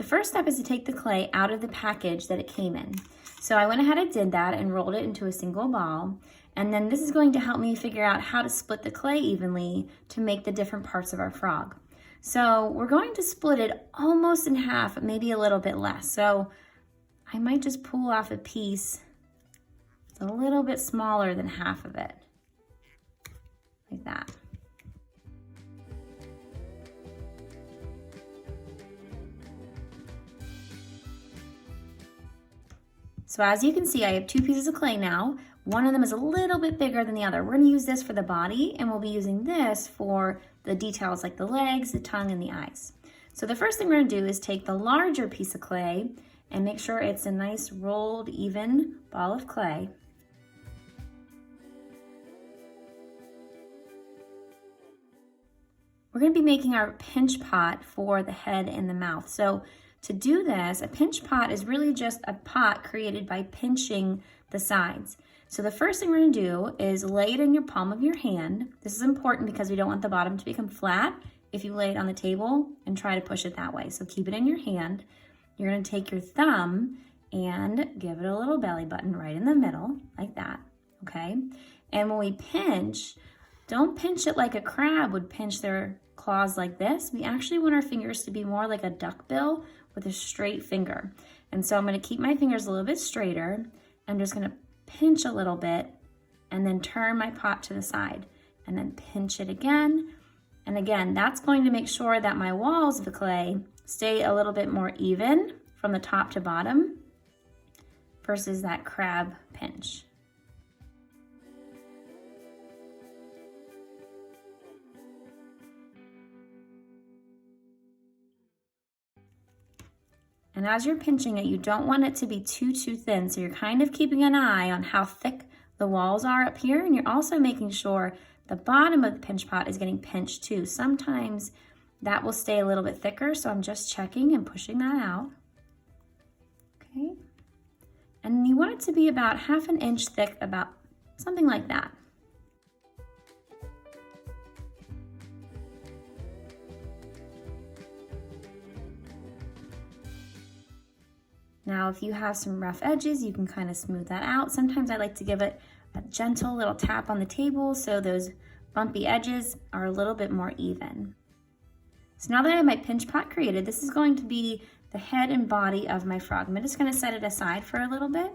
first step is to take the clay out of the package that it came in. So I went ahead and did that and rolled it into a single ball. And then this is going to help me figure out how to split the clay evenly to make the different parts of our frog. So we're going to split it almost in half, maybe a little bit less. So I might just pull off a piece that's a little bit smaller than half of it, like that. So as you can see, I have 2 pieces of clay now. One of them is a little bit bigger than the other. We're gonna use this for the body, and we'll be using this for the details like the legs, the tongue, and the eyes. So the first thing we're gonna do is take the larger piece of clay and make sure it's a nice rolled, even ball of clay. We're gonna be making our pinch pot for the head and the mouth. So to do this, a pinch pot is really just a pot created by pinching the sides. So the first thing we're gonna do is lay it in your palm of your hand. This is important because we don't want the bottom to become flat if you lay it on the table and try to push it that way. So keep it in your hand. You're gonna take your thumb and give it a little belly button right in the middle, like that, okay? And when we pinch, don't pinch it like a crab would pinch their claws like this. We actually want our fingers to be more like a duckbill with a straight finger. And so I'm gonna keep my fingers a little bit straighter. I'm just gonna pinch a little bit and then turn my pot to the side and then pinch it again. And again, that's going to make sure that my walls of the clay stay a little bit more even from the top to bottom versus that crab pinch. And as you're pinching it, you don't want it to be too thin. So you're kind of keeping an eye on how thick the walls are up here. And you're also making sure the bottom of the pinch pot is getting pinched too. Sometimes that will stay a little bit thicker. So I'm just checking and pushing that out. Okay. And you want it to be about 1/2 inch thick, about something like that. Now, if you have some rough edges, you can kind of smooth that out. Sometimes I like to give it a gentle little tap on the table so those bumpy edges are a little bit more even. So now that I have my pinch pot created, this is going to be the head and body of my frog. I'm just gonna set it aside for a little bit.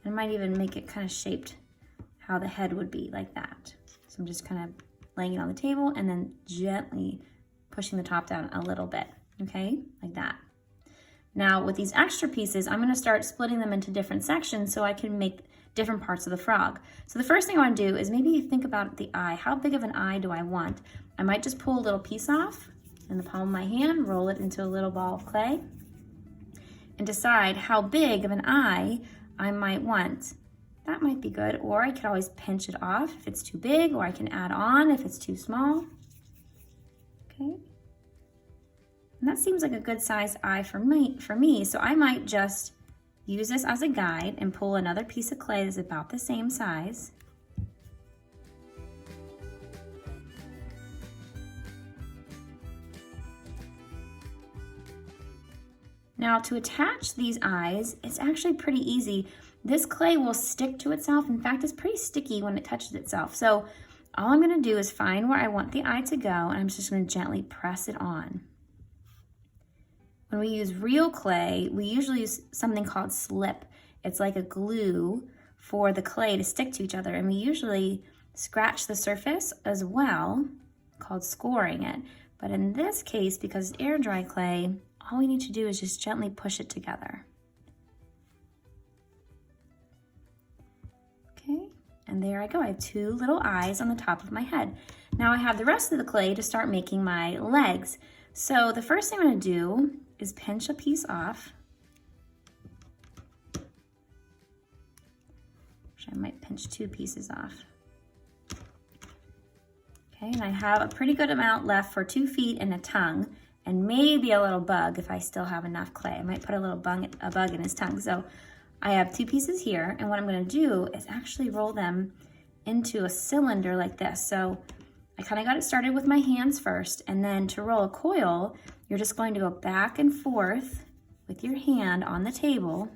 I might even make it kind of shaped how the head would be, like that. So I'm just kind of laying it on the table and then gently pushing the top down a little bit, okay, like that. Now with these extra pieces, I'm gonna start splitting them into different sections so I can make different parts of the frog. So the first thing I wanna do is maybe think about the eye. How big of an eye do I want? I might just pull a little piece off in the palm of my hand, roll it into a little ball of clay, and decide how big of an eye I might want. That might be good, or I could always pinch it off if it's too big, or I can add on if it's too small. Okay. And that seems like a good size eye for me, so I might just use this as a guide and pull another piece of clay that's about the same size. Now to attach these eyes, it's actually pretty easy. This clay will stick to itself. In fact, it's pretty sticky when it touches itself. So all I'm gonna do is find where I want the eye to go, and I'm just gonna gently press it on. When we use real clay, we usually use something called slip. It's like a glue for the clay to stick to each other, and we usually scratch the surface as well, called scoring it. But in this case, because it's air dry clay, all we need to do is just gently push it together. Okay, and there I go. I have 2 little eyes on the top of my head. Now I have the rest of the clay to start making my legs. So the first thing I'm gonna do is pinch a piece off. Actually, I might pinch 2 pieces off. Okay, and I have a pretty good amount left for 2 feet and a tongue, and maybe a little bug if I still have enough clay. I might put a bug in his tongue. So I have 2 pieces here, and what I'm gonna do is actually roll them into a cylinder like this. So I kind of got it started with my hands first, and then to roll a coil, you're just going to go back and forth with your hand on the table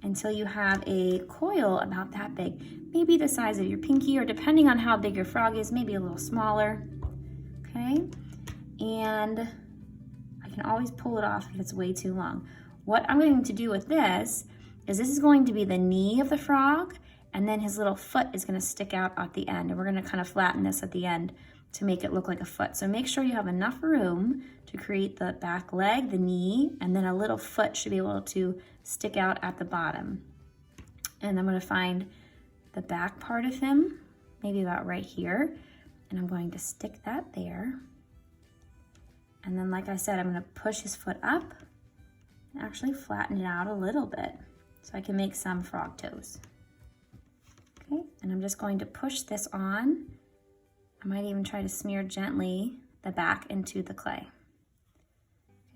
until you have a coil about that big, maybe the size of your pinky, or depending on how big your frog is, maybe a little smaller, okay? And I can always pull it off if it's way too long. What I'm going to do with this is going to be the knee of the frog, and then his little foot is gonna stick out at the end, and we're gonna kind of flatten this at the end to make it look like a foot. So make sure you have enough room to create the back leg, the knee, and then a little foot should be able to stick out at the bottom. And I'm gonna find the back part of him, maybe about right here, and I'm going to stick that there. And then, like I said, I'm gonna push his foot up and actually flatten it out a little bit so I can make some frog toes. Okay, and I'm just going to push this on. I might even try to smear gently the back into the clay.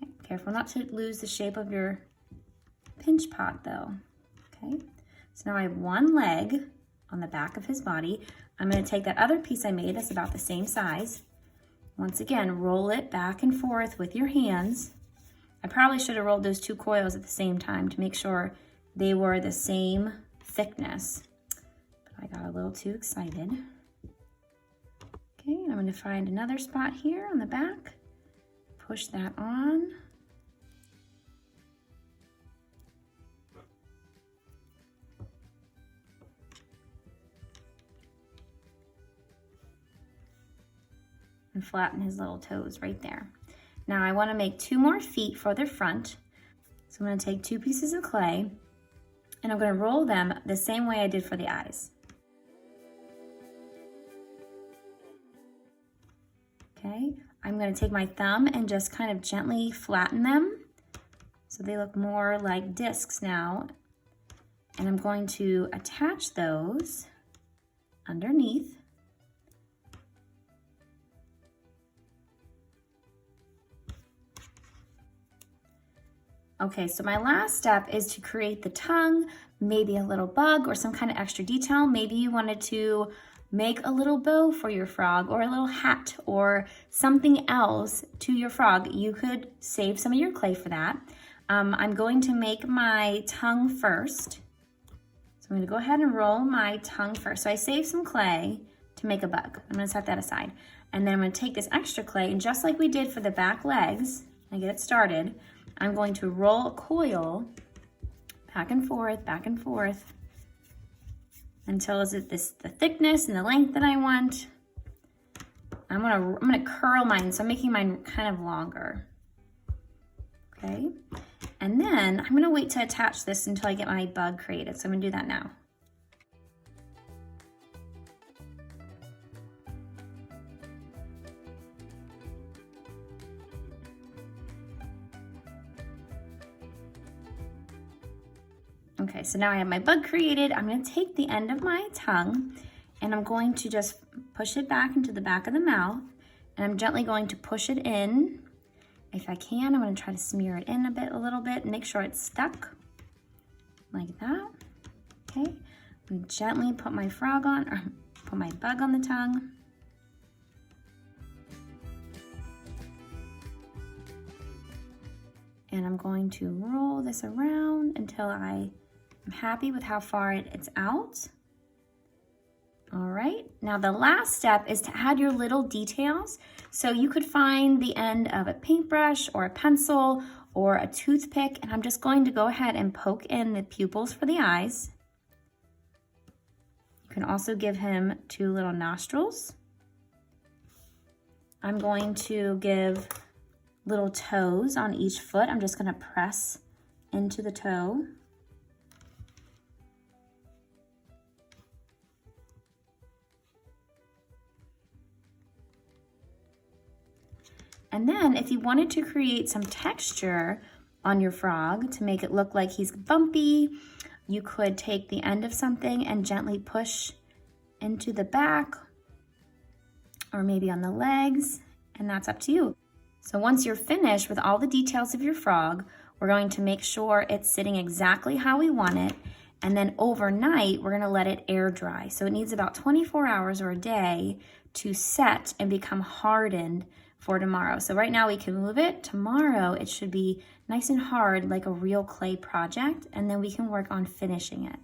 Okay, careful not to lose the shape of your pinch pot though. Okay, so now I have one leg on the back of his body. I'm going to take that other piece I made that's about the same size. Once again, roll it back and forth with your hands. I probably should have rolled those two coils at the same time to make sure they were the same thickness. But I got a little too excited. Okay, and I'm going to find another spot here on the back. Push that on. And flatten his little toes right there. Now I want to make 2 more feet for the front. So I'm going to take 2 pieces of clay and I'm going to roll them the same way I did for the eyes. Okay, I'm going to take my thumb and just kind of gently flatten them so they look more like discs now. And I'm going to attach those underneath. Okay, so my last step is to create the tongue, maybe a little bug or some kind of extra detail. Maybe you wanted to make a little bow for your frog or a little hat or something else to your frog. You could save some of your clay for that. I'm going to make my tongue first. So I'm gonna go ahead and roll my tongue first. So I saved some clay to make a bug. I'm gonna set that aside. And then I'm gonna take this extra clay and just like we did for the back legs, and get it started, I'm going to roll a coil back and forth until it's the thickness and the length that I want. I'm gonna curl mine, so I'm making mine kind of longer. Okay, and then I'm gonna wait to attach this until I get my bug created. So I'm gonna do that now. Okay, so now I have my bug created. I'm going to take the end of my tongue and I'm going to just push it back into the back of the mouth and I'm gently going to push it in. If I can, I'm going to try to smear it in a little bit, and make sure it's stuck like that. Okay, I'm going to gently put my frog on, or put my bug on the tongue. And I'm going to roll this around until I'm happy with how far it's out. All right, now the last step is to add your little details. So you could find the end of a paintbrush or a pencil or a toothpick, and I'm just going to go ahead and poke in the pupils for the eyes. You can also give him 2 little nostrils. I'm going to give little toes on each foot. I'm just going to press into the toe. And then if you wanted to create some texture on your frog to make it look like he's bumpy, you could take the end of something and gently push into the back or maybe on the legs, and that's up to you. So once you're finished with all the details of your frog, we're going to make sure it's sitting exactly how we want it. And then overnight, we're gonna let it air dry. So it needs about 24 hours or a day to set and become hardened for tomorrow. So right now we can move it. Tomorrow it should be nice and hard like a real clay project, and then we can work on finishing it.